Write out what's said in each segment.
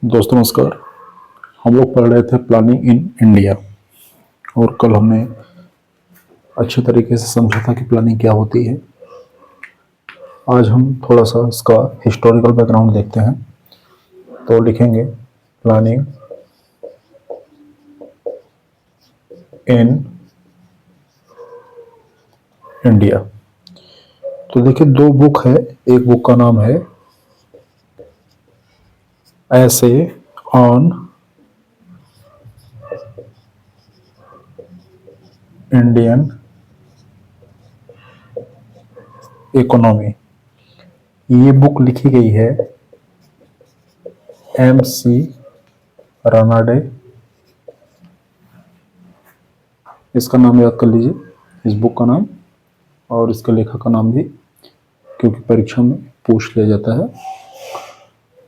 दोस्तों नमस्कार। हम लोग पढ़ रहे थे प्लानिंग इन इंडिया और कल हमने अच्छे तरीके से समझा था कि प्लानिंग क्या होती है। आज हम थोड़ा सा इसका हिस्टोरिकल बैकग्राउंड देखते हैं। तो लिखेंगे प्लानिंग इन इंडिया। तो देखिए दो बुक है, एक बुक का नाम है ऐसे ऑन इंडियन इकोनॉमी। ये बुक लिखी गई है MC रानाडे। इसका नाम याद कर लीजिए, इस बुक का नाम और इसके लेखक का नाम भी, क्योंकि परीक्षा में पूछ लिया जाता है।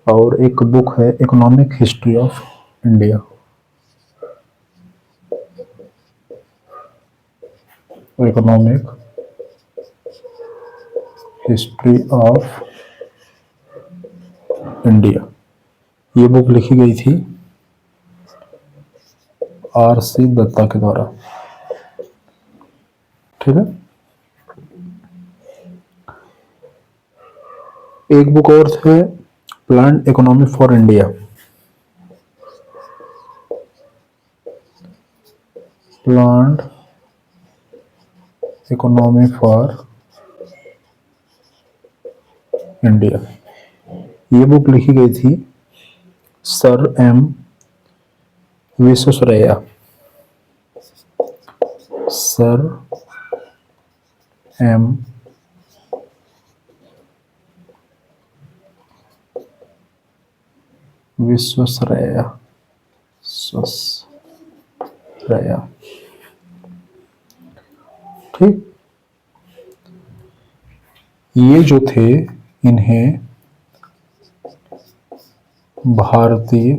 और एक बुक है economic history of India. Economic history of India, ये बुक लिखी गई थी RC दत्ता के द्वारा। ठीक है। एक बुक और है planned economy for India. Planned economy for India, ये बुक लिखी गई थी sir M Visvesvaraya. Sir M Visvesvaraya. ठीक। ये जो थे, इन्हें भारतीय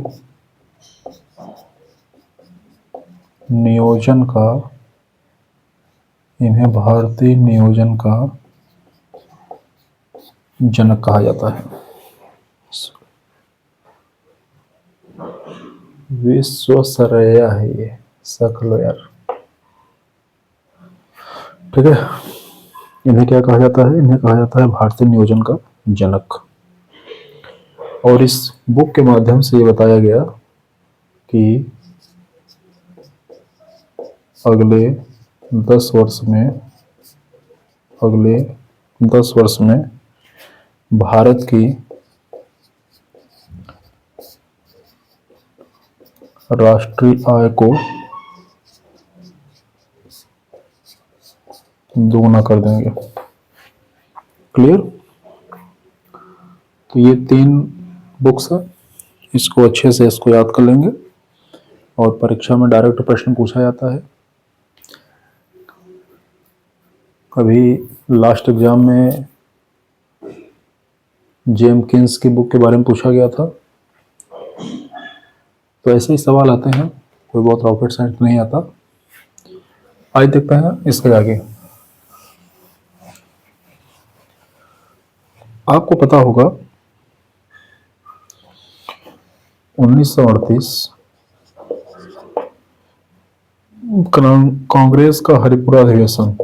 नियोजन का जनक कहा जाता है। विश्वेश्वरैया है ये, सकलो यार। ठीक है। इन्हें क्या कहा जाता है? इन्हें कहा जाता है भारतीय नियोजन का जनक। और इस बुक के माध्यम से ये बताया गया कि अगले 10 वर्ष में भारत की राष्ट्रीय आय को दोगुना कर देंगे। क्लियर? तो ये 3 बुक्स है, इसको अच्छे से इसको याद कर लेंगे और परीक्षा में डायरेक्ट प्रश्न पूछा जाता है। अभी लास्ट एग्जाम में जेमकिंस की बुक के बारे में पूछा गया था। तो ऐसे ही सवाल आते हैं, कोई बहुत रॉकेट साइंस नहीं आता। आज देखते हैं इसके आगे। आपको पता होगा 1938 कांग्रेस का हरिपुरा अधिवेशन,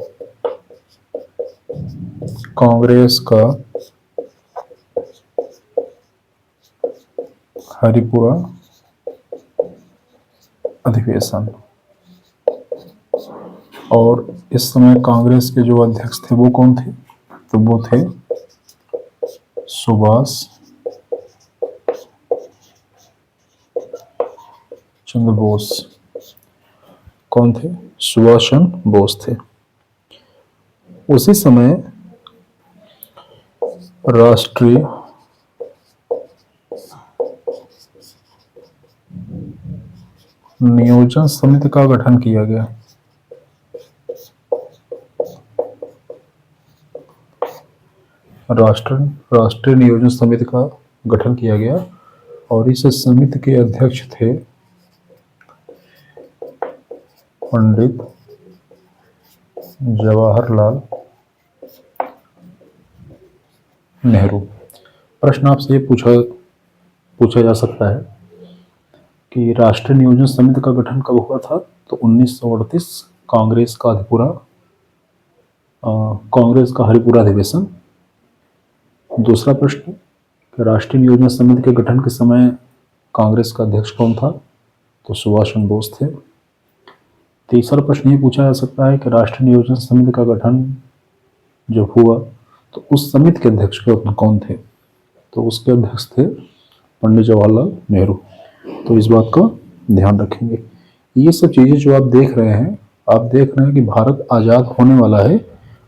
कांग्रेस का हरिपुरा अधिवेशन। और इस समय कांग्रेस के जो अध्यक्ष थे वो कौन थे? तो वो थे सुभाष चंद्र बोस। कौन थे? सुभाष चंद्र बोस थे। उसी समय राष्ट्रीय नियोजन समिति का गठन किया गया। राष्ट्रीय नियोजन समिति का गठन किया गया और इस समिति के अध्यक्ष थे पंडित जवाहरलाल नेहरू। प्रश्न आपसे ये पूछा जा सकता है कि राष्ट्रीय नियोजन समिति का गठन कब हुआ था, तो 1938 कांग्रेस का हरिपुरा अधिवेशन। दूसरा प्रश्न कि राष्ट्रीय नियोजन समिति के गठन के समय कांग्रेस का अध्यक्ष कौन था, तो सुभाष चंद्र बोस थे। तीसरा प्रश्न ये पूछा जा सकता है कि राष्ट्रीय नियोजन समिति का गठन जब हुआ तो उस समिति के अध्यक्ष कौन थे, तो उसके अध्यक्ष थे पंडित जवाहरलाल नेहरू। तो इस बात का ध्यान रखेंगे। ये सब चीज़ें जो आप देख रहे हैं कि भारत आज़ाद होने वाला है,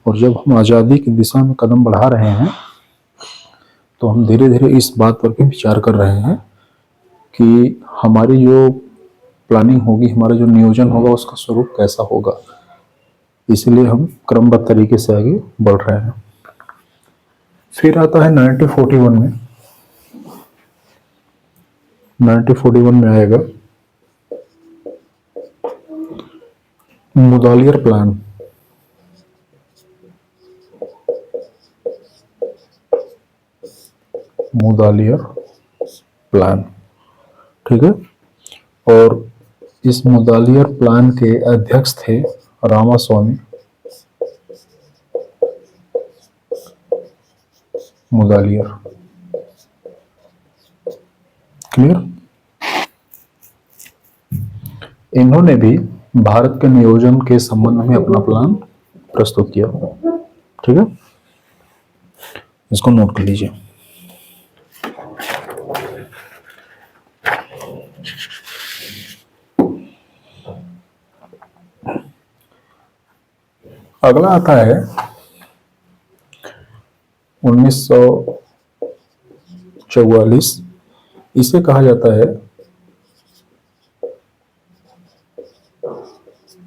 और जब हम आज़ादी की दिशा में कदम बढ़ा रहे हैं तो हम धीरे धीरे इस बात पर भी विचार कर रहे हैं कि हमारी जो प्लानिंग होगी, हमारा जो नियोजन होगा, उसका स्वरूप कैसा होगा। इसलिए हम क्रमबद्ध तरीके से आगे बढ़ रहे हैं। फिर आता है 1941 में। 1941 में आएगा मुदालियर प्लान। मुदालियर प्लान, ठीक है। और इस मुदालियर प्लान के अध्यक्ष थे रामास्वामी मुदालियर। क्लियर। इन्होंने भी भारत के नियोजन के संबंध में अपना प्लान प्रस्तुत किया, ठीक है। इसको नोट कर लीजिए। अगला आता है 1944। इसे कहा जाता है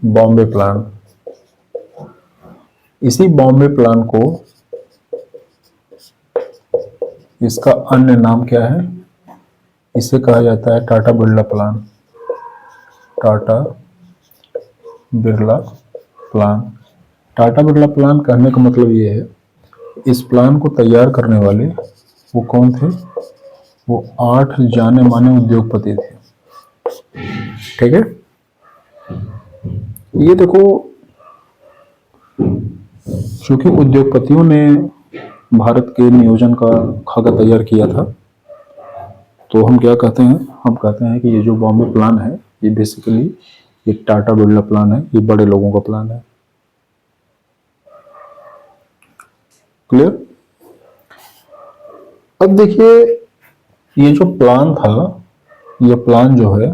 बॉम्बे प्लान। इसी बॉम्बे प्लान को, इसका अन्य नाम क्या है, इसे कहा जाता है Tata Birla plan. Tata Birla plan. Tata Birla plan कहने का मतलब ये है, इस प्लान को तैयार करने वाले वो कौन थे, वो 8 जाने माने उद्योगपति थे, ठीक है। ये देखो, क्योंकि उद्योगपतियों ने भारत के नियोजन का खाका तैयार किया था, तो हम क्या कहते हैं, हम कहते हैं कि ये जो बॉम्बे प्लान है, ये बेसिकली एक टाटा बिरला प्लान है, ये बड़े लोगों का प्लान है। क्लियर। अब देखिए, ये जो प्लान था, ये प्लान जो है,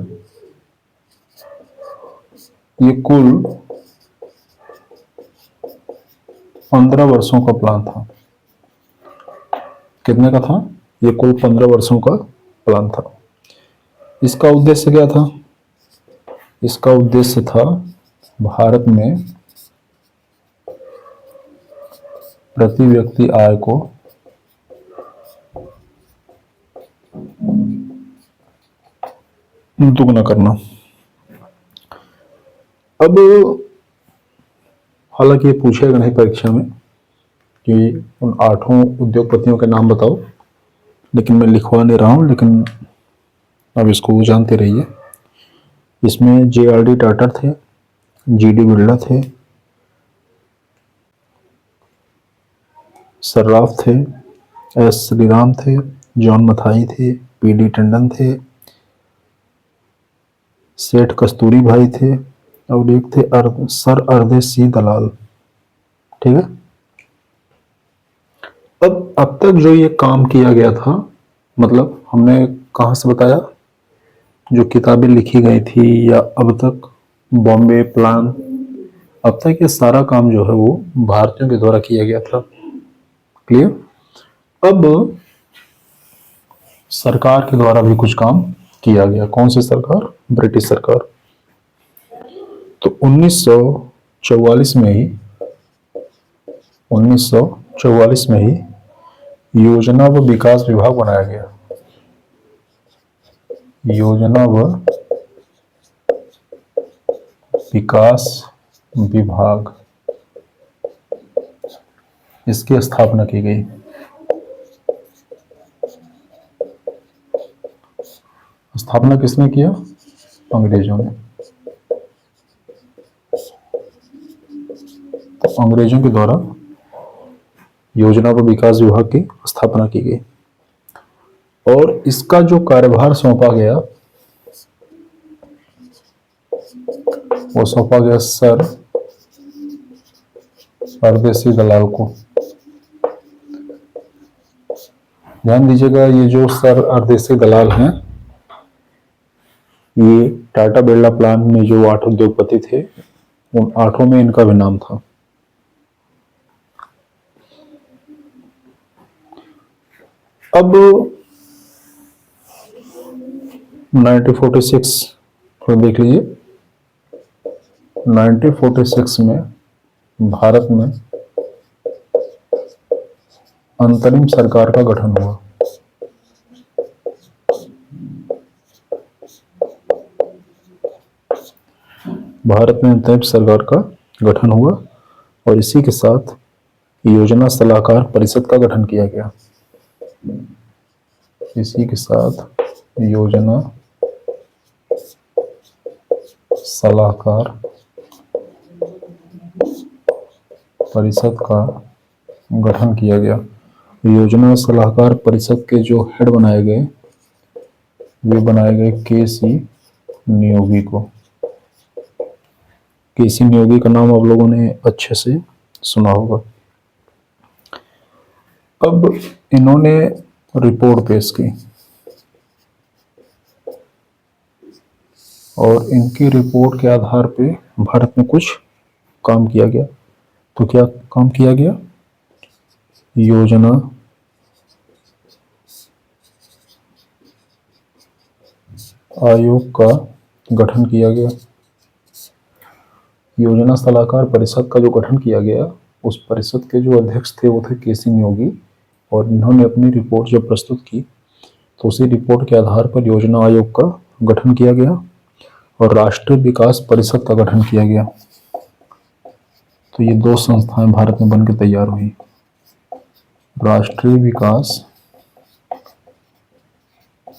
ये कुल 15 वर्षों का प्लान था। कितने का था, ये कुल 15 वर्षों का प्लान था। इसका उद्देश्य क्या था, इसका उद्देश्य था भारत में प्रति व्यक्ति आय को दुगना करना। अब हालांकि ये पूछेगा नहीं परीक्षा में कि उन 8 उद्योगपतियों के नाम बताओ, लेकिन मैं लिखवा नहीं रहा हूं, लेकिन अब इसको जानते रहिए। इसमें JRD टाटा थे, GD बिरला थे, सर्राफ थे, S श्रीराम थे, जॉन मथाई थे, PD टंडन थे, सेठ कस्तूरी भाई थे, और एक थे सर अरदे सी दलाल, ठीक है। अब तक जो ये काम किया गया था, मतलब हमने कहाँ से बताया, जो किताबें लिखी गई थी, या अब तक बॉम्बे प्लान, अब तक ये सारा काम जो है वो भारतीयों के द्वारा किया गया था। क्लियर। अब सरकार के द्वारा भी कुछ काम किया गया। कौन सी सरकार, ब्रिटिश सरकार। तो 1944 में ही 1944 में ही योजना व विकास विभाग बनाया गया। योजना व विकास विभाग, इसकी स्थापना की गई। स्थापना किसने किया, अंग्रेजों ने। तो अंग्रेजों के द्वारा योजना व विकास विभाग की स्थापना की गई और इसका जो कार्यभार सौंपा गया वो सौंपा गया सर परदेसी दलाल को। ध्यान दीजिएगा, ये जो सर परदेसी दलाल हैं, ये टाटा बिरला प्लान में जो 8 उद्योगपति थे, उन 8 में इनका भी नाम था। अब 1946 थोड़ा देख लीजिए। 1946 में भारत में अंतरिम सरकार का गठन हुआ। भारत में अंतरिम सरकार का गठन हुआ और इसी के साथ योजना सलाहकार परिषद का गठन किया गया। इसी के साथ योजना सलाहकार परिषद का गठन किया गया। योजना सलाहकार परिषद के जो हेड बनाए गए, वे बनाए गए के.सी. नियोगी को। के.सी. नियोगी का नाम आप लोगों ने अच्छे से सुना होगा। अब इन्होंने रिपोर्ट पेश की और इनकी रिपोर्ट के आधार पे भारत में कुछ काम किया गया। तो क्या काम किया गया? योजना आयोग का गठन किया गया। योजना सलाहकार परिषद का जो गठन किया गया, उस परिषद के जो अध्यक्ष थे वो थे के.सी. नियोगी और इन्होंने अपनी रिपोर्ट जब प्रस्तुत की तो उसी रिपोर्ट के आधार पर योजना आयोग का गठन किया गया और राष्ट्रीय विकास परिषद का गठन किया गया। तो ये 2 संस्थाएं भारत में बनकर तैयार हुई। राष्ट्रीय विकास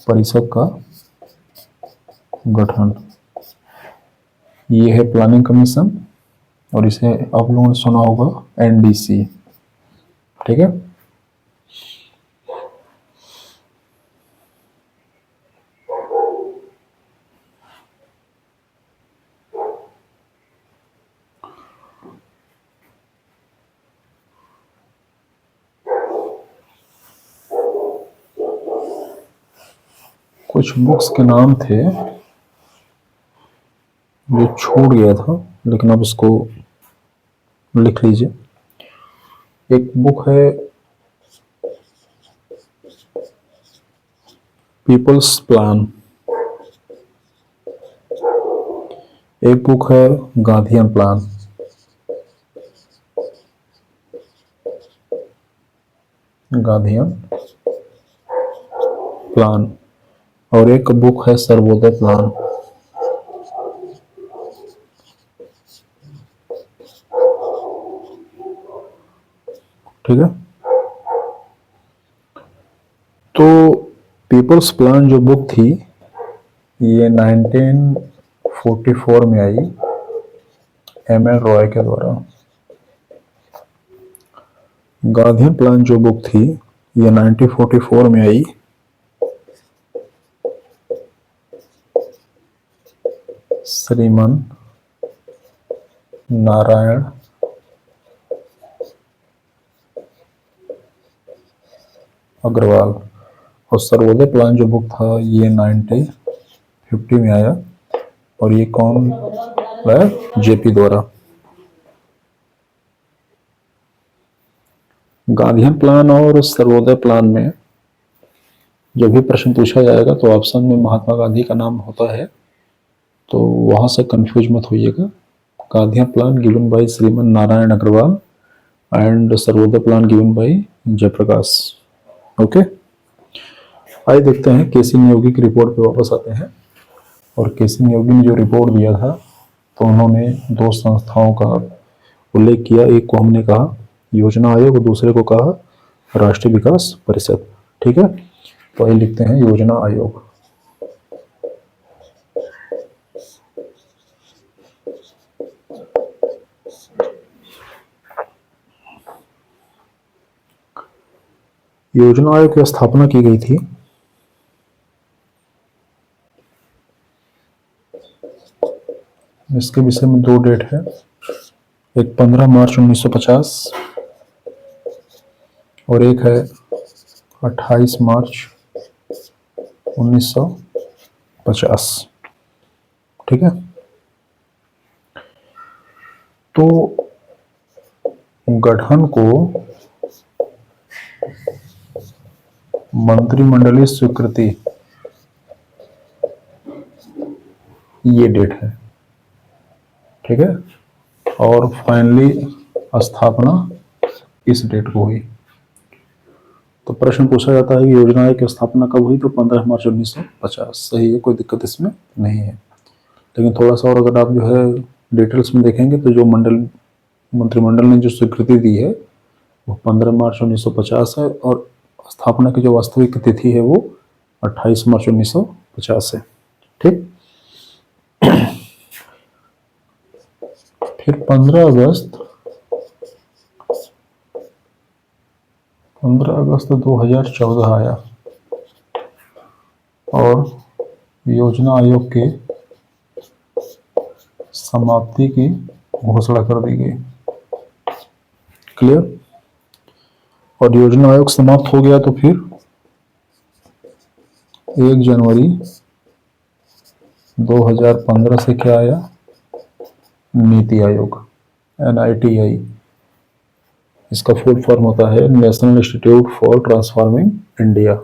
परिषद का गठन, ये है प्लानिंग कमीशन और इसे आप लोगों ने सुना होगा एनडीसी। ठीक है। कुछ बुक्स के नाम थे जो छूट गया था, लेकिन अब इसको लिख लीजिए। एक बुक है पीपल्स प्लान, एक बुक है गांधीयन प्लान, गांधीयन प्लान और एक बुक है सर्वोदय प्लान। ठीक है। तो पीपल्स प्लान जो बुक थी ये 1944 में आई एम.एल. रॉय के द्वारा। गांधीयन प्लान जो बुक थी ये 1944 में आई श्रीमान नारायण अग्रवाल और सर्वोदय प्लान जो बुक था ये 1950 में आया और ये कौन है? जेपी द्वारा। गांधीयन प्लान और सर्वोदय प्लान में जब भी प्रश्न पूछा जाएगा तो ऑप्शन में महात्मा गांधी का नाम होता है, तो वहां से कंफ्यूज मत होइएगा। गांधीयन प्लान गिवन बाय श्रीमान Narayan Agrawal and Sarvodaya plan given by Jayaprakash. Okay, आइए देखते हैं के.सी. नियोगी की रिपोर्ट पे वापस आते हैं। और के.सी. नियोगी ने जो रिपोर्ट दिया था तो उन्होंने 2 संस्थाओं का उल्लेख किया। एक को हमने कहा योजना आयोग और दूसरे को कहा राष्ट्रीय विकास परिषद। ठीक है, तो आइए लिखते हैं योजना आयोग। योजना आयोग की स्थापना की गई थी इसके विषय में दो डेट है, एक 15 मार्च 1950 और एक है 28 मार्च 1950। ठीक है, तो गठन को मंत्रिमंडलीय स्वीकृति ये डेट है। ठीक है, और फाइनली स्थापना इस डेट को हुई। तो प्रश्न पूछा जाता है कि योजना आयोग की स्थापना कब हुई, तो 15 मार्च 1950 सही है, कोई दिक्कत इसमें नहीं है। लेकिन थोड़ा सा और अगर आप जो है डिटेल्स में देखेंगे तो जो मंत्रिमंडल ने जो स्वीकृति दी है वो 15 मार्च 1950 है और स्थापना की जो वास्तविक तिथि है वो 28 मार्च 1950 है। ठीक, फिर 15 अगस्त 2014 आया और योजना आयोग के समाप्ति की घोषणा कर दी गई। क्लियर, और योजना आयोग समाप्त हो गया तो फिर 1 जनवरी 2015 से क्या आया, नीति आयोग, NITI। इसका फुल फॉर्म होता है national institute for transforming India,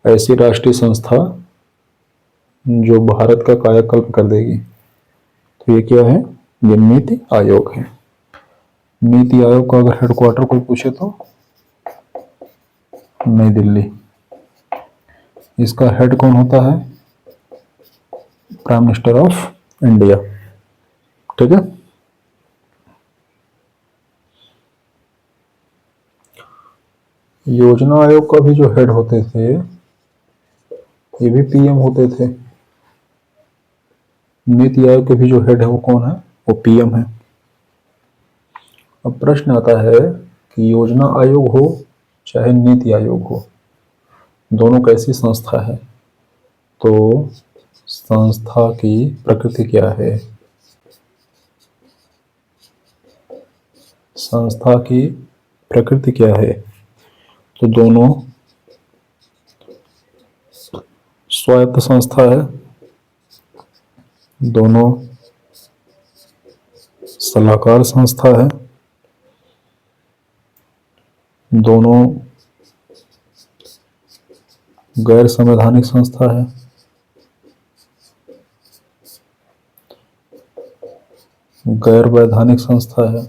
ऐसी राष्ट्रीय संस्था जो भारत का कायाकल्प कर देगी। तो ये क्या है, ये नीति आयोग है। नीति आयोग का अगर हेडक्वार्टर कोई पूछे तो नई दिल्ली। इसका हेड कौन होता है, प्राइम मिनिस्टर ऑफ इंडिया। ठीक है, योजना आयोग का भी जो हेड होते थे ये भी PM होते थे। नीति आयोग के भी जो हेड है वो कौन है, वो PM है। अब प्रश्न आता है कि योजना आयोग हो चाहे नीति आयोग हो, दोनों कैसी संस्था है। तो संस्था की प्रकृति क्या है, संस्था की प्रकृति क्या है, तो दोनों स्वायत्त संस्था है, दोनों सलाहकार संस्था है, दोनों गैर संवैधानिक संस्था है, गैर वैधानिक संस्था है।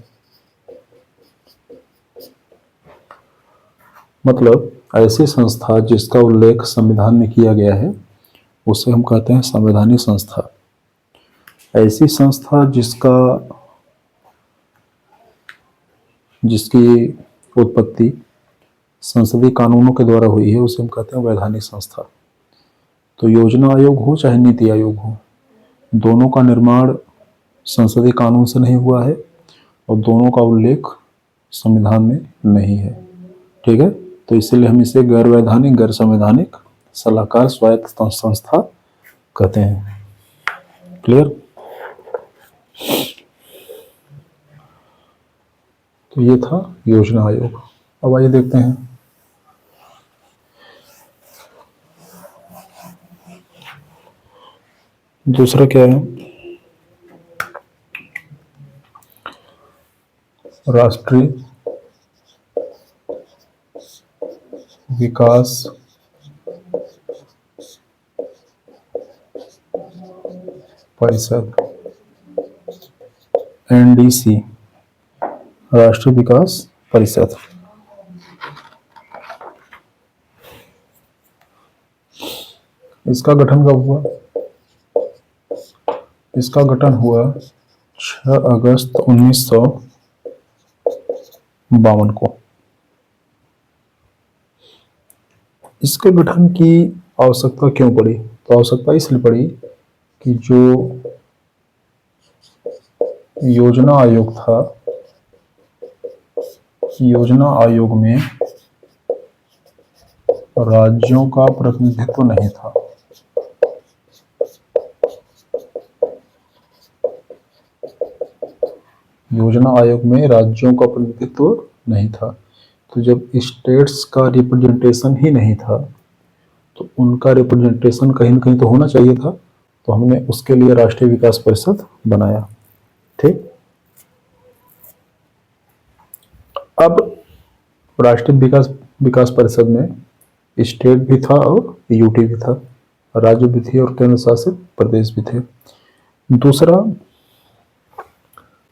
मतलब ऐसी संस्था जिसका उल्लेख संविधान में किया गया है उसे हम कहते हैं संवैधानिक संस्था। ऐसी संस्था जिसकी उत्पत्ति संसदीय कानूनों के द्वारा हुई है उसे हम कहते हैं वैधानिक संस्था। तो योजना आयोग हो चाहे नीति आयोग हो, दोनों का निर्माण संसदीय कानून से नहीं हुआ है और दोनों का उल्लेख संविधान में नहीं है। ठीक है, तो इसीलिए हम इसे गैर वैधानिक, गैर संवैधानिक, सलाहकार, स्वायत्त संस्था कहते हैं। क्लियर, तो ये था योजना आयोग। अब आइए देखते हैं दूसरा क्या है, राष्ट्रीय विकास परिषद, NDC, राष्ट्रीय विकास परिषद। इसका गठन कब हुआ, इसका गठन हुआ 6 अगस्त 1952 को। इसके गठन की आवश्यकता क्यों पड़ी, तो आवश्यकता इसलिए पड़ी कि जो योजना आयोग था, योजना आयोग में राज्यों का प्रतिनिधित्व नहीं था। योजना आयोग में राज्यों का प्रतिनिधित्व नहीं था। तो जब स्टेट्स का रिप्रेजेंटेशन ही नहीं था तो उनका रिप्रेजेंटेशन कहीं ना कहीं तो होना चाहिए था। तो हमने उसके लिए राष्ट्रीय विकास परिषद बनाया। ठीक। अब राष्ट्रीय विकास विकास परिषद में स्टेट भी था और यूटी भी था, राज्य भी थे और केंद्र शासित प्रदेश भी थे। दूसरा,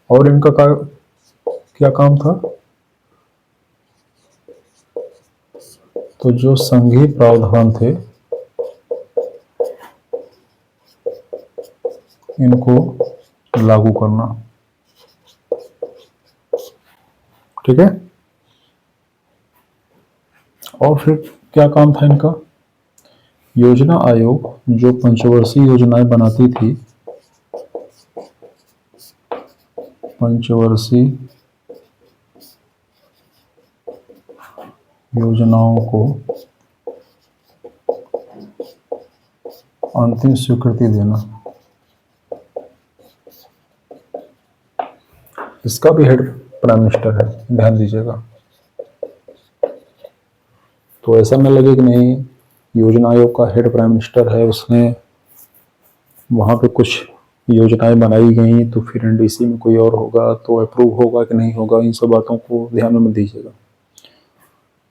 और इनका क्या काम था? तो जो संघीय प्रावधान थे इनको लागू करना। ठीक है। और फिर क्या काम था इनका? योजना आयोग जो पंचवर्षीय योजनाएं बनाती थी, पंचवर्षीय योजनाओं को अंतिम स्वीकृति देना। इसका भी हेड प्राइम मिनिस्टर है, ध्यान दीजिएगा। तो ऐसा न लगे कि नहीं योजना आयोग का हेड प्राइम मिनिस्टर है, उसने वहाँ पे कुछ योजनाएं बनाई गई तो फिर एनडीसी में कोई और होगा तो अप्रूव होगा कि नहीं होगा, इन सब बातों को ध्यान में मत दीजिएगा।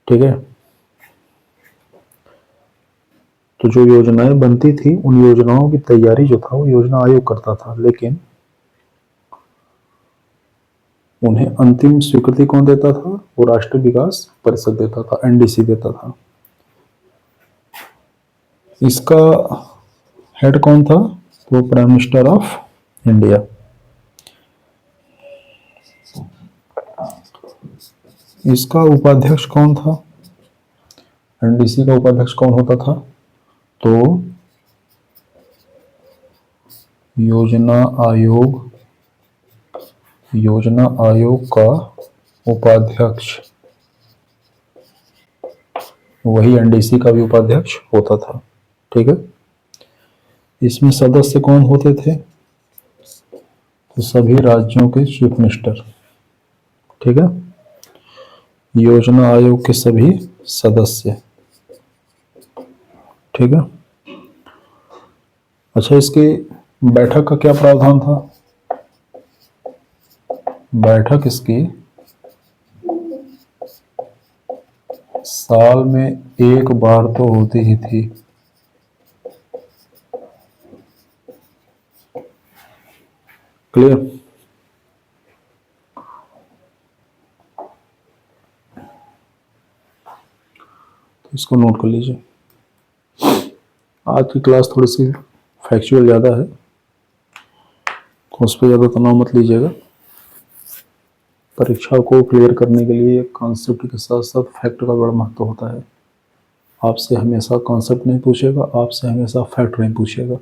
ठीक है। तो जो योजनाएं बनती थी उन योजनाओं की तैयारी जो था वो योजना आयोग करता था, लेकिन उन्हें अंतिम स्वीकृति कौन देता था? वो राष्ट्रीय विकास परिषद देता था, एनडीसी देता था। इसका हेड कौन था? वो प्राइम मिनिस्टर ऑफ इंडिया। इसका उपाध्यक्ष कौन था? एनडीसी का उपाध्यक्ष कौन होता था? तो योजना आयोग का उपाध्यक्ष वही एनडीसी का भी उपाध्यक्ष होता था। ठीक है। इसमें सदस्य कौन होते थे? तो सभी राज्यों के चीफ मिनिस्टर। ठीक है। योजना आयोग के सभी सदस्य। ठीक है। अच्छा, इसकी बैठक का क्या प्रावधान था? बैठक इसकी साल में एक बार तो होती ही थी। क्लियर? तो इसको नोट कर लीजिए। आज की क्लास थोड़ी सी फैक्चुअल ज़्यादा है, उस पर ज़्यादा तनाव मत लीजिएगा। परीक्षा को क्लियर करने के लिए कॉन्सेप्ट के साथ साथ फैक्ट का बड़ा महत्व होता है। आपसे हमेशा कॉन्सेप्ट नहीं पूछेगा, आपसे हमेशा फैक्ट नहीं पूछेगा।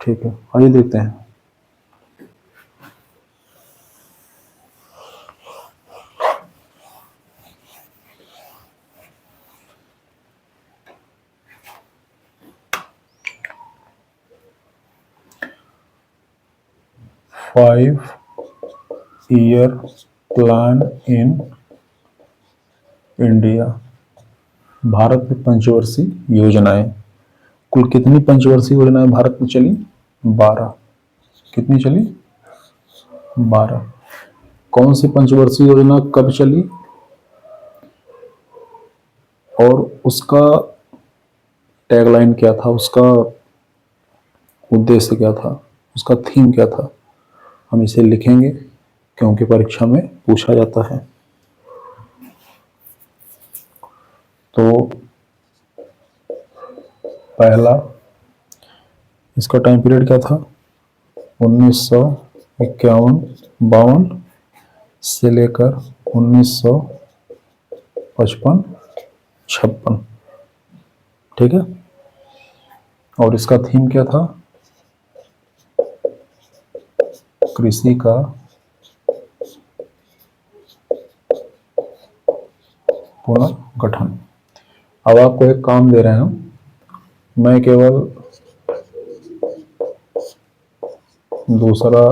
ठीक है, आइए देखते हैं। Five year plan in India. Bharat में पंचवर्षीय योजनाएं, कुल कितनी पंचवर्षीय योजनाएं भारत में चली? 12। कितनी चली? 12। कौन सी पंचवर्षीय योजना कब चली और उसका टैगलाइन क्या था, उसका उद्देश्य क्या था, उसका थीम क्या था? हम इसे लिखेंगे क्योंकि परीक्षा में पूछा जाता है। तो पहला, इसका टाइम पीरियड क्या था? 1951-52 से लेकर 1955-56। ठीक है। और इसका थीम क्या था? कृषि का पुनर्गठन। अब आपको एक काम दे रहे हैं, मैं केवल दूसरा,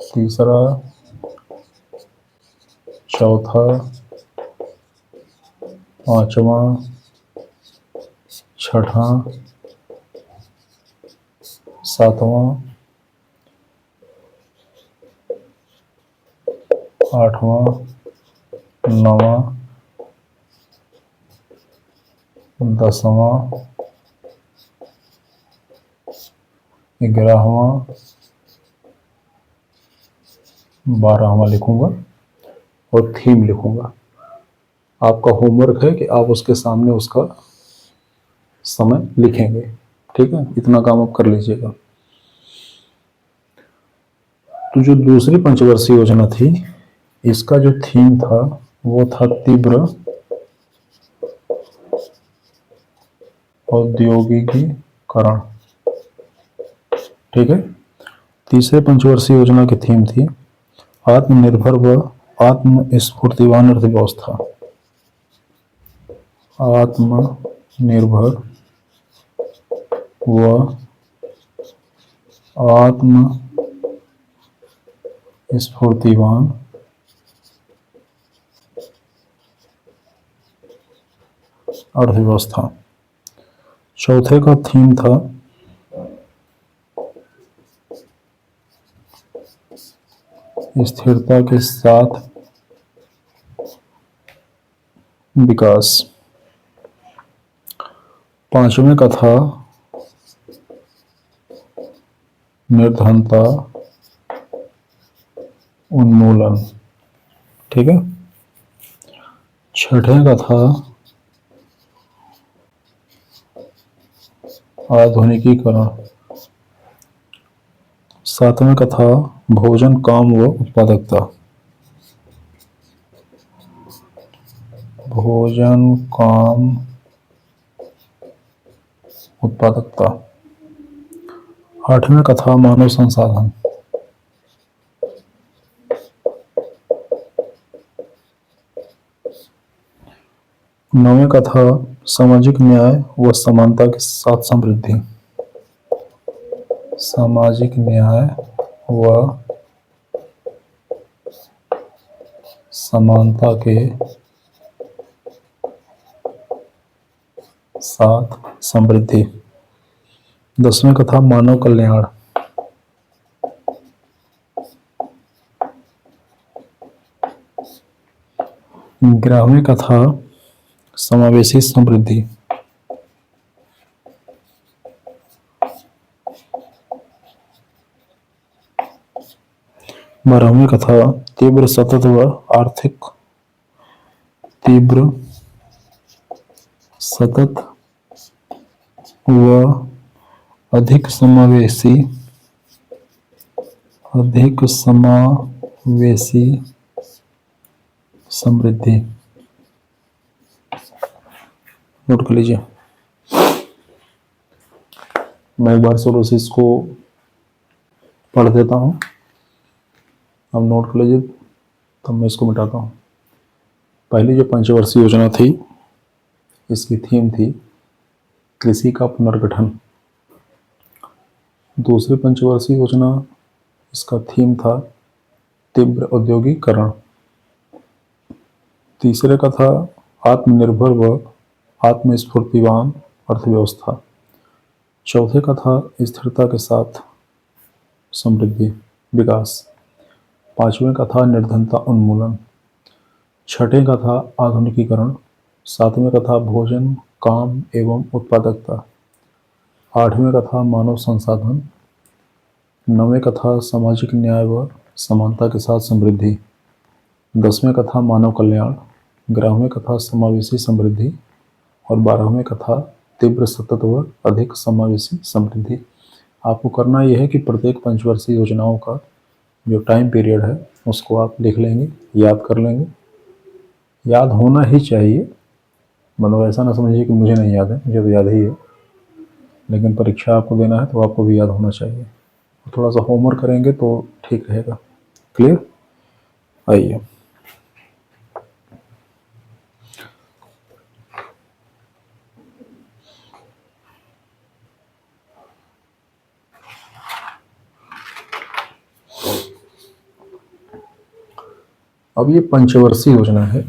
तीसरा, चौथा, पांचवा, छठा, सातवां, आठवां, नौवां, 10वां, 11वां, 12वां लिखूंगा और थीम लिखूंगा। आपका होमवर्क है कि आप उसके सामने उसका समय लिखेंगे। ठीक है, इतना काम आप कर लीजिएगा। तो जो दूसरी पंचवर्षीय योजना थी, इसका जो थीम था वो था तीव्र औद्योगिकीकरण। ठीक है। तीसरे पंचवर्षीय योजना की थीम थी आत्मनिर्भर व आत्मस्फूर्तिवान अर्थव्यवस्था। आत्मनिर्भर व आत्मस्फूर्तिवान अर्थव्यवस्था। चौथे का थीम था स्थिरता के साथ विकास। पांचवें का था निर्धनता उन्मूलन। ठीक है। छठे का था आधुनिकीकरण। सातवें का था भोजन काम व उत्पादकता। भोजन काम उत्पादकता। आठवें का था मानव संसाधन। नौवें का था सामाजिक न्याय व समानता के साथ समृद्धि। सामाजिक न्याय व समानता के साथ समृद्धि। 10वें का था मानव कल्याण। 11वें का था समावेशी समृद्धि। 12वें का था तीव्र सतत व आर्थिक तीव्र सतत व अधिक समावेशी समृद्धि। नोट कर लीजिए। मैं एक बार शुरू से इसको पढ़ देता हूँ, अब नोट कर लीजिए, तब मैं इसको मिटाता हूँ। पहली जो पंचवर्षीय योजना थी, इसकी थीम थी कृषि का पुनर्गठन। दूसरी पंचवर्षीय योजना, इसका थीम था तीव्र औद्योगिकीकरण। तीसरे का था आत्मनिर्भर व आत्मस्फूर्तिवान अर्थव्यवस्था। चौथे का था स्थिरता के साथ समृद्धि विकास। पांचवें का था निर्धनता उन्मूलन। छठे का था आधुनिकीकरण। सातवें का था भोजन काम एवं उत्पादकता। आठवें का था मानव संसाधन। नौवें का था सामाजिक न्याय व समानता के साथ समृद्धि। 10वें का था मानव कल्याण। 11वें का था समावेशी समृद्धि और 12वें का था तीव्र सतत व अधिक समावेशी समृद्धि। आपको करना यह है कि प्रत्येक पंचवर्षीय योजनाओं का जो टाइम पीरियड है उसको आप लिख लेंगे, याद कर लेंगे। याद होना ही चाहिए, मतलब ऐसा ना समझिए कि मुझे नहीं याद है, मुझे तो याद ही है, लेकिन परीक्षा आपको देना है तो आपको भी याद होना चाहिए। थोड़ा सा होमवर्क करेंगे तो ठीक रहेगा। क्लियर? आइए, अब ये पंचवर्षीय योजना है,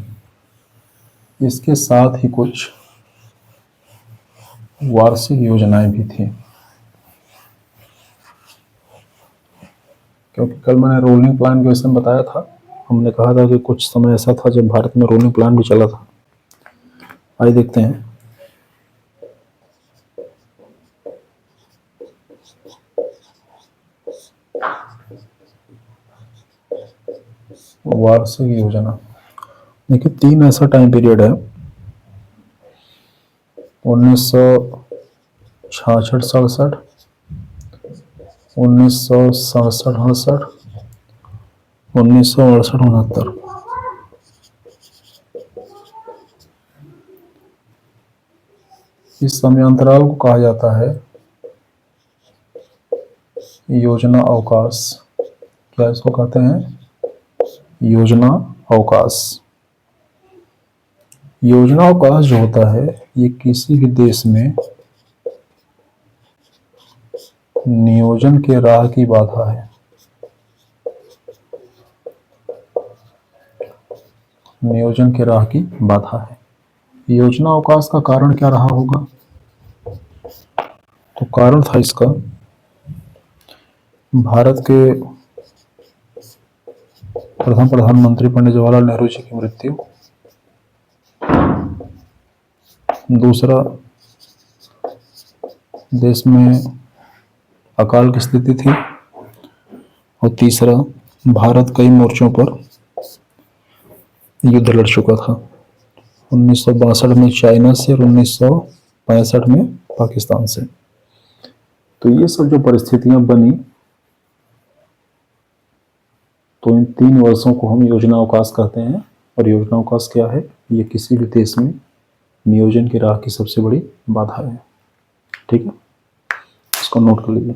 इसके साथ ही कुछ वार्षिक योजनाएं भी थी, क्योंकि कल मैंने रोलिंग प्लान के विषय में बताया था। हमने कहा था कि कुछ समय ऐसा था जब भारत में रोलिंग प्लान भी चला था। आइए देखते हैं। वार्षिक योजना देखिए, 3 ऐसा टाइम पीरियड है, 1966-67, 1967-68, 1968-69। इस समयांतराल को कहा जाता है योजना अवकाश। क्या इसको कहते हैं? योजना अवकाश। योजना अवकाश जो होता है, ये किसी भी देश में नियोजन के राह की बाधा है। नियोजन के राह की बाधा है। योजना अवकाश का कारण क्या रहा होगा? तो कारण था इसका भारत के प्रथम प्रधानमंत्री पंडित जवाहरलाल नेहरू जी की मृत्यु, दूसरा देश में अकाल की स्थिति थी, और तीसरा भारत कई मोर्चों पर युद्ध लड़ चुका था। 1962 में चाइना से और 1965 में पाकिस्तान से। तो ये सब जो परिस्थितियां बनी, तो इन 3 वर्षों को हम योजना अवकाश कहते हैं। और योजना अवकाश क्या है? ये किसी भी देश में नियोजन की राह की सबसे बड़ी बाधा है। ठीक है, इसको नोट कर लीजिए।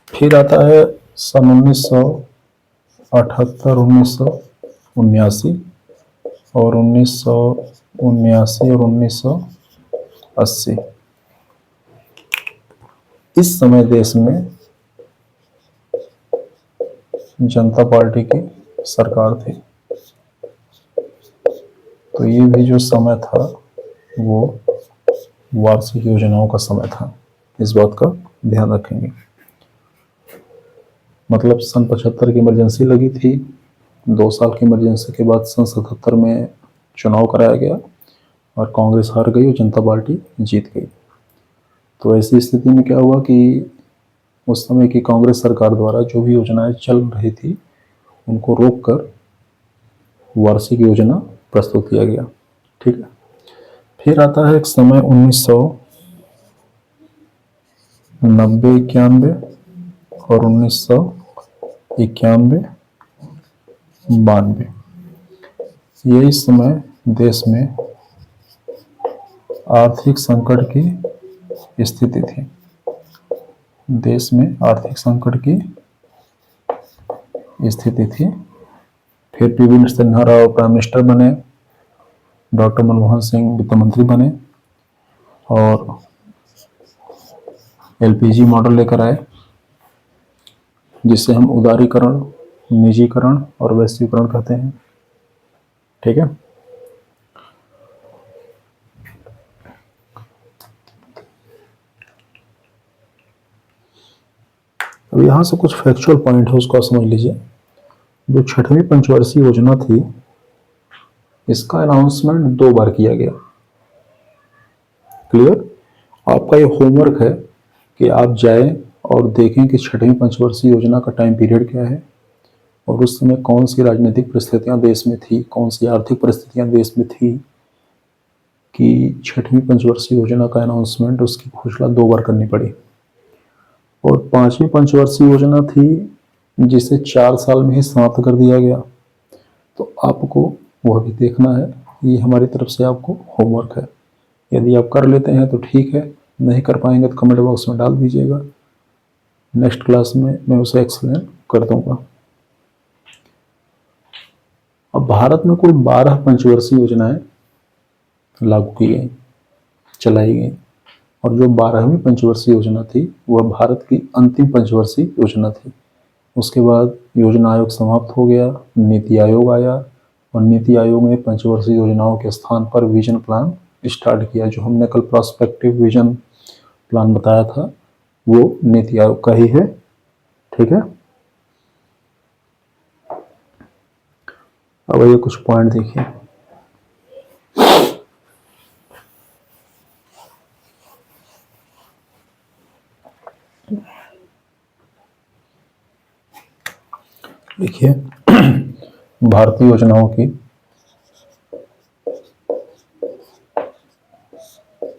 फिर आता है सन 1978, 1979 और 1979 और 1980। इस समय देश में जनता पार्टी की सरकार थी। तो ये भी जो समय था वो वार्षिक योजनाओं का समय था। इस बात का ध्यान रखेंगे। मतलब सन 75 की इमरजेंसी लगी थी, 2 साल की इमरजेंसी के बाद सन 77 में चुनाव कराया गया और कांग्रेस हार गई और जनता पार्टी जीत गई। तो ऐसी स्थिति में क्या हुआ कि उस समय की कांग्रेस सरकार द्वारा जो भी योजनाएं चल रही थी उनको रोककर वार्षिक योजना प्रस्तुत किया गया। ठीक है। फिर आता है एक समय 1990-91 और 1991-92। ये इस समय देश में आर्थिक संकट की स्थिति थी। देश में आर्थिक संकट की स्थिति थी। फिर P V. Narasimha Rao prime minister बने, डॉक्टर मनमोहन सिंह वित्त मंत्री बने और एलपीजी मॉडल लेकर आए, जिसे हम उदारीकरण, निजीकरण और वैश्वीकरण कहते हैं। ठीक है। अब यहाँ से कुछ फैक्चुअल पॉइंट है, उसको आप समझ लीजिए। जो 6वीं पंचवर्षीय योजना थी, इसका अनाउंसमेंट 2 बार किया गया। क्लियर? आपका ये होमवर्क है कि आप जाएं और देखें कि 6वीं पंचवर्षीय योजना का टाइम पीरियड क्या है और उस समय कौन सी राजनीतिक परिस्थितियां देश में थी, कौन सी आर्थिक परिस्थितियां देश में थी कि 6वीं पंचवर्षीय योजना का अनाउंसमेंट, उसकी घोषणा 2 बार करनी पड़ी। और 5वीं पंचवर्षीय योजना थी जिसे 4 साल में ही समाप्त कर दिया गया। तो आपको वह भी देखना है। ये हमारी तरफ से आपको होमवर्क है। यदि आप कर लेते हैं तो ठीक है, नहीं कर पाएंगे तो कमेंट बॉक्स में डाल दीजिएगा। नेक्स्ट क्लास में मैं उसे एक्सप्लेन कर दूंगा। अब भारत में कुल 12 पंचवर्षीय योजनाएं लागू की गई, चलाई गई, और जो 12वीं पंचवर्षीय योजना थी वह भारत की अंतिम पंचवर्षीय योजना थी। उसके बाद योजना आयोग समाप्त हो गया, नीति आयोग आया, और नीति आयोग ने पंचवर्षीय योजनाओं के स्थान पर विजन प्लान स्टार्ट किया। जो हमने कल प्रोस्पेक्टिव विजन प्लान बताया था वो नीति आयोग का ही है। ठीक है, अब ये कुछ पॉइंट देखिए। देखिए, भारतीय योजनाओं की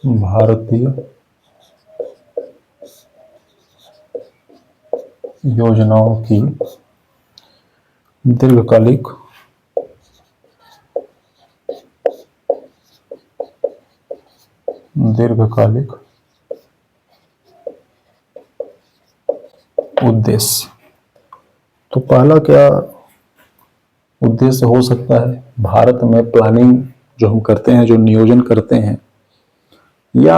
भारतीय योजनाओं की दीर्घकालिक उद्देश्य। तो पहला क्या उद्देश्य हो सकता है? भारत में प्लानिंग जो हम करते हैं, जो नियोजन करते हैं, या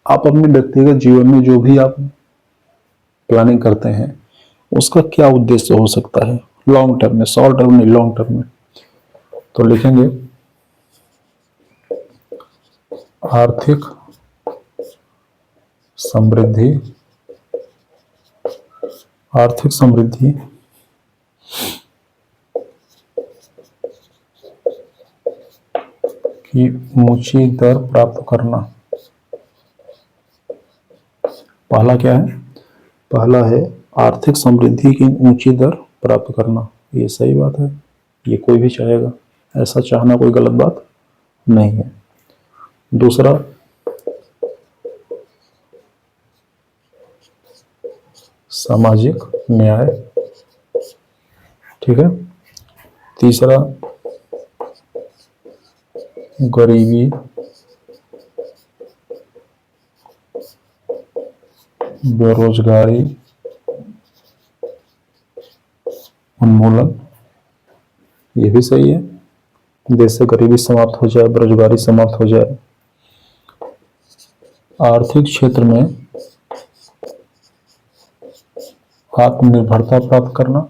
आप अपने व्यक्तिगत जीवन में जो भी आप प्लानिंग करते हैं उसका क्या उद्देश्य हो सकता है? लॉन्ग टर्म में, शॉर्ट टर्म नहीं, लॉन्ग टर्म में। तो लिखेंगे आर्थिक समृद्धि, आर्थिक समृद्धि की ऊंची दर प्राप्त करना। पहला क्या है? पहला है आर्थिक समृद्धि की ऊंची दर प्राप्त करना। ये सही बात है, ये कोई भी चाहेगा, ऐसा चाहना कोई गलत बात नहीं है। दूसरा, सामाजिक न्याय। ठीक है। तीसरा, गरीबी बेरोजगारी उन्मूलन। ये भी सही है, देश से गरीबी समाप्त हो जाए, बेरोजगारी समाप्त हो जाए। आर्थिक क्षेत्र में आत्मनिर्भरता प्राप्त करना।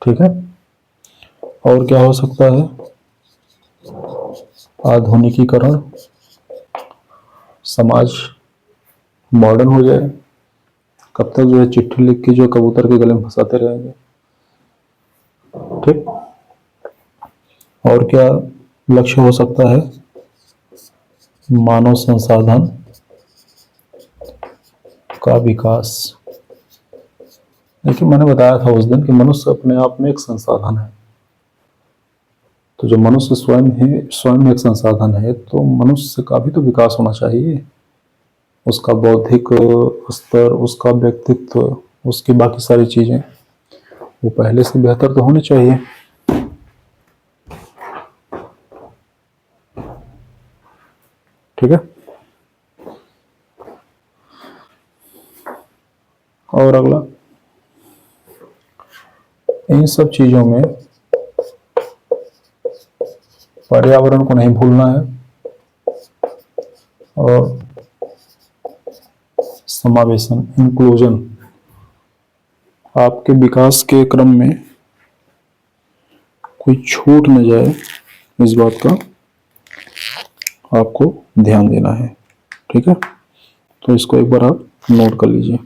ठीक है। और क्या हो सकता है? आधुनिकीकरण, समाज मॉडर्न हो जाए। कब तक जो है चिट्ठी लिख के जो कबूतर के गले में फंसाते रहेंगे। ठीक। और क्या लक्ष्य हो सकता है? मानव संसाधन का विकास। देखिए, मैंने बताया था उस दिन कि मनुष्य अपने आप में एक संसाधन है। तो जो मनुष्य स्वयं एक संसाधन है, तो मनुष्य का भी तो विकास होना चाहिए। उसका बौद्धिक स्तर, उसका व्यक्तित्व, उसकी बाकी सारी चीजें वो पहले से बेहतर तो होनी चाहिए। ठीक है। और अगला, इन सब चीजों में पर्यावरण को नहीं भूलना है, और समावेशन, इंक्लूजन। आपके विकास के क्रम में कोई छूट न जाए, इस बात का आपको ध्यान देना है। ठीक है। तो इसको एक बार आप नोट कर लीजिए।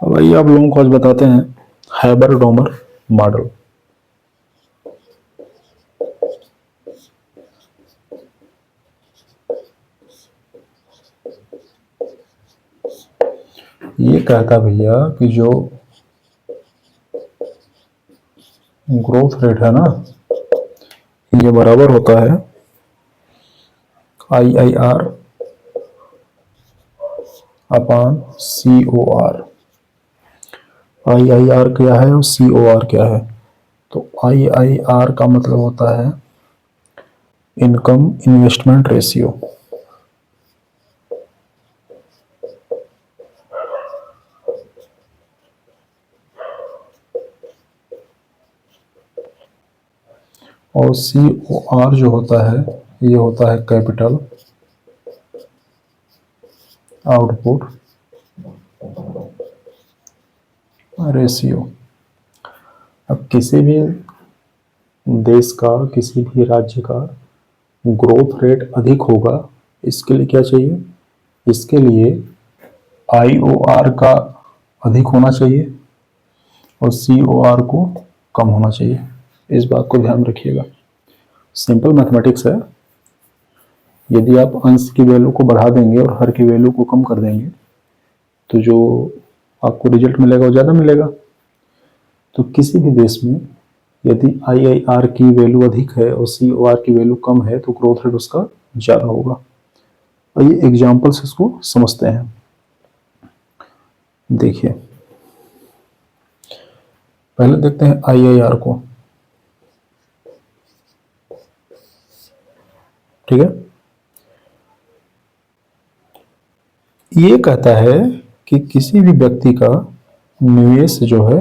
अब आइए आप लोगों को आज बताते हैं हैबर-डोमर मॉडल। ये कहता भैया कि जो ग्रोथ रेट है ना, ये बराबर होता है IIR अपॉन COR। IIR क्या है और COR क्या है? तो IIR का मतलब होता है इनकम इन्वेस्टमेंट रेशियो। और COR जो होता है ये होता है कैपिटल आउटपुट रेशियो। अब किसी भी देश का, किसी भी राज्य का ग्रोथ रेट अधिक होगा, इसके लिए क्या चाहिए? इसके लिए IOR का अधिक होना चाहिए और COR को कम होना चाहिए। इस बात को ध्यान रखिएगा। सिंपल मैथमेटिक्स है। यदि आप अंश की वैल्यू को बढ़ा देंगे और हर की वैल्यू को कम कर देंगे तो जो आपको रिजल्ट मिलेगा वो ज़्यादा मिलेगा। तो किसी भी देश में यदि IIR की वैल्यू अधिक है और COR की वैल्यू कम है तो ग्रोथ रेट उसका ज़्यादा होगा। और ये एग्जाम्पल से इसको समझते हैं। देखिए, पहले देखते हैं IIR को। ठीक है, ये कहता है कि किसी भी व्यक्ति का निवेश जो है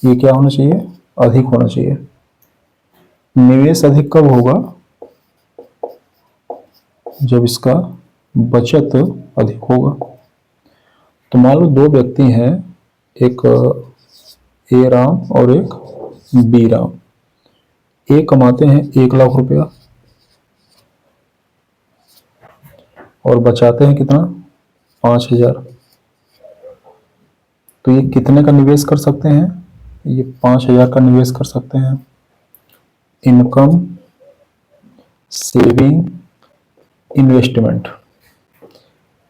ये क्या होना चाहिए? अधिक होना चाहिए। निवेश अधिक कब होगा? जब इसका बचत अधिक होगा। तो मान लो दो व्यक्ति हैं, एक A राम और एक B राम। ए कमाते हैं 1 लाख रुपया और बचाते हैं कितना? 5,000। तो ये कितने का निवेश कर सकते हैं? ये 5,000 का निवेश कर सकते हैं। Income saving investment.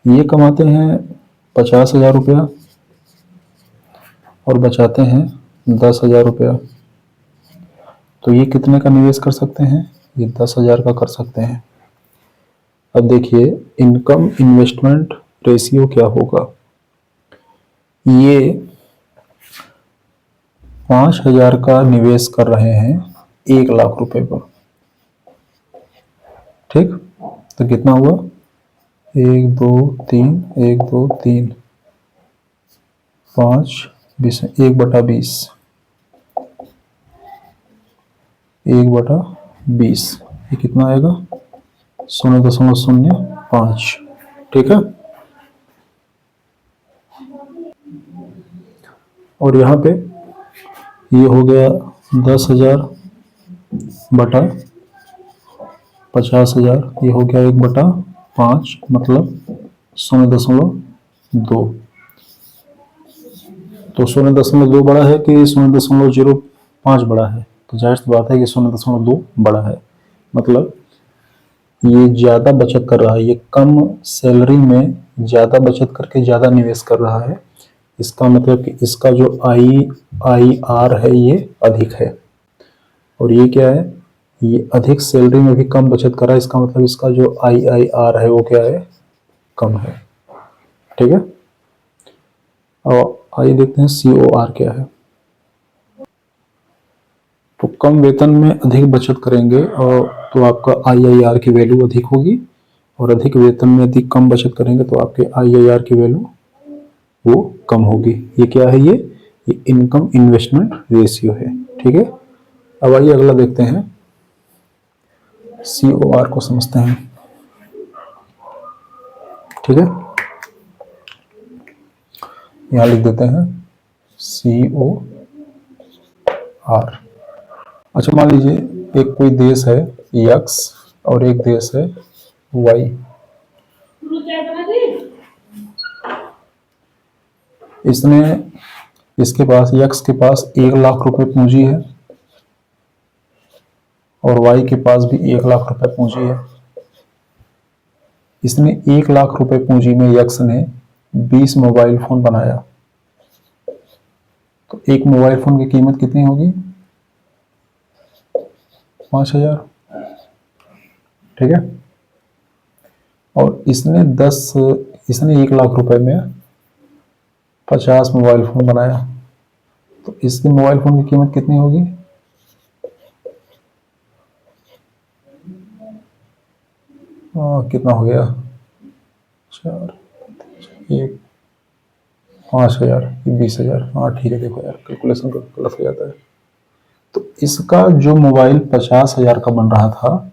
ये कमाते हैं 50,000 रुपया और बचाते हैं 10,000 रुपया। तो ये कितने का निवेश कर सकते हैं? ये 10,000 का कर सकते हैं। अब देखिए, इनकम इन्वेस्टमेंट रेशियो क्या होगा? ये 5,000 का निवेश कर रहे हैं 1 लाख रुपए पर। ठीक, तो कितना हुआ? 1 2 3 1 2 3 5 20 1/20 1/20। ये कितना आएगा? 0.05। ठीक है, और यहाँ पे ये हो गया 10,000 बटा 50,000। ये हो गया 1/5, मतलब 0.2। तो 0.2 बड़ा है कि 0.05 बड़ा है? तो जाहिर सी बात है कि 0.2 बड़ा है। मतलब ये ज़्यादा बचत कर रहा है, ये कम सैलरी में ज़्यादा बचत करके ज़्यादा निवेश कर रहा है। इसका मतलब कि इसका जो IIR है ये अधिक है। और ये क्या है? ये अधिक सैलरी में भी कम बचत कर रहा है। इसका मतलब इसका जो IIR है वो क्या है? कम है। ठीक है, और आइए देखते हैं COR क्या है। तो कम वेतन में अधिक बचत करेंगे और तो आपका IIR की वैल्यू अधिक होगी, और अधिक वेतन में अधिक कम बचत करेंगे तो आपके IIR की वैल्यू वो कम होगी। ये क्या है? ये इनकम इन्वेस्टमेंट रेशियो है। ठीक है, अब आइए अगला देखते हैं, COR को समझते हैं। ठीक है, यहाँ लिख देते हैं COR। अच्छा, मान लीजिए एक कोई देश है X और एक देश है Y। इसके पास X के पास 1 लाख रुपए पूंजी है और Y के पास भी 1 लाख रुपए पूंजी है। इसने 1 लाख रुपए पूंजी में X ने 20 मोबाइल फोन बनाया। तो एक मोबाइल फोन की कीमत कितनी होगी? 5,000। ठीक है। और इसने 1 लाख रुपए में 50 मोबाइल फोन बनाया, तो इसके मोबाइल फोन की कीमत कितनी होगी? कितना हो गया? 4, 1, 5,000, 20,000। हाँ ठीक है, देखो यार कैलकुलेशन गलत हो जाता है। तो इसका जो मोबाइल 50,000 का बन रहा था,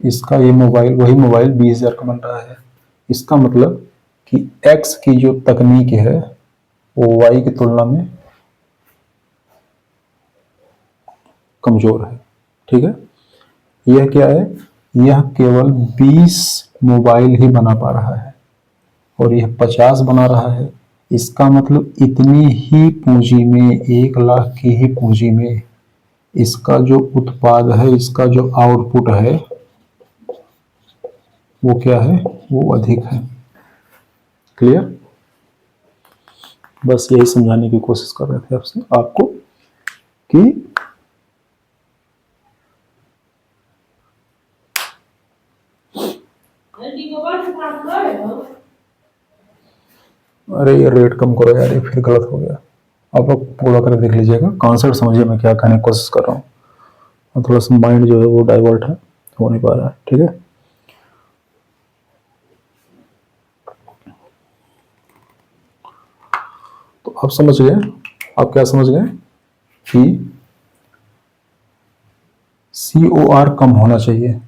इसका ये मोबाइल, वही मोबाइल 20,000 का बन रहा है। इसका मतलब कि एक्स की जो तकनीक है वो वाई की तुलना में कमजोर है। ठीक है। यह क्या है? यह केवल 20 मोबाइल ही बना पा रहा है और यह 50 बना रहा है। इसका मतलब इतनी ही पूंजी में, 1 लाख की ही पूंजी में इसका जो उत्पाद है, इसका जो आउटपुट है वो क्या है? वो अधिक है। क्लियर? बस यही समझाने की कोशिश कर रहे थे आपको कि अरे ये रेट कम करो यार, ये फिर गलत हो गया। आप लोग पूरा कर देख लीजिएगा, कॉन्सेप्ट समझिए मैं क्या कहने की कोशिश कर रहा हूँ। और थोड़ा सा माइंड जो है वो डाइवर्ट है, हो नहीं पा रहा है। ठीक है। तो आप समझ गए, आप क्या समझ गए कि COR कम होना चाहिए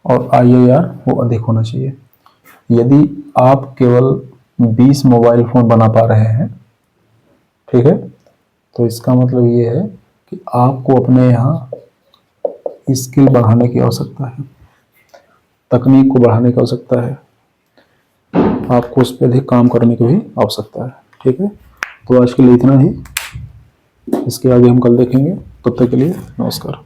और IAR वो अधिक होना चाहिए। यदि आप केवल 20 मोबाइल फोन बना पा रहे हैं, ठीक है, तो इसका मतलब ये है कि आपको अपने यहाँ स्किल बढ़ाने की आवश्यकता है, तकनीक को बढ़ाने की आवश्यकता है, आपको उस पर अधिक काम करने की भी आवश्यकता है। ठीक है। तो आज के लिए इतना ही, इसके आगे हम कल देखेंगे। तब तक के लिए नमस्कार।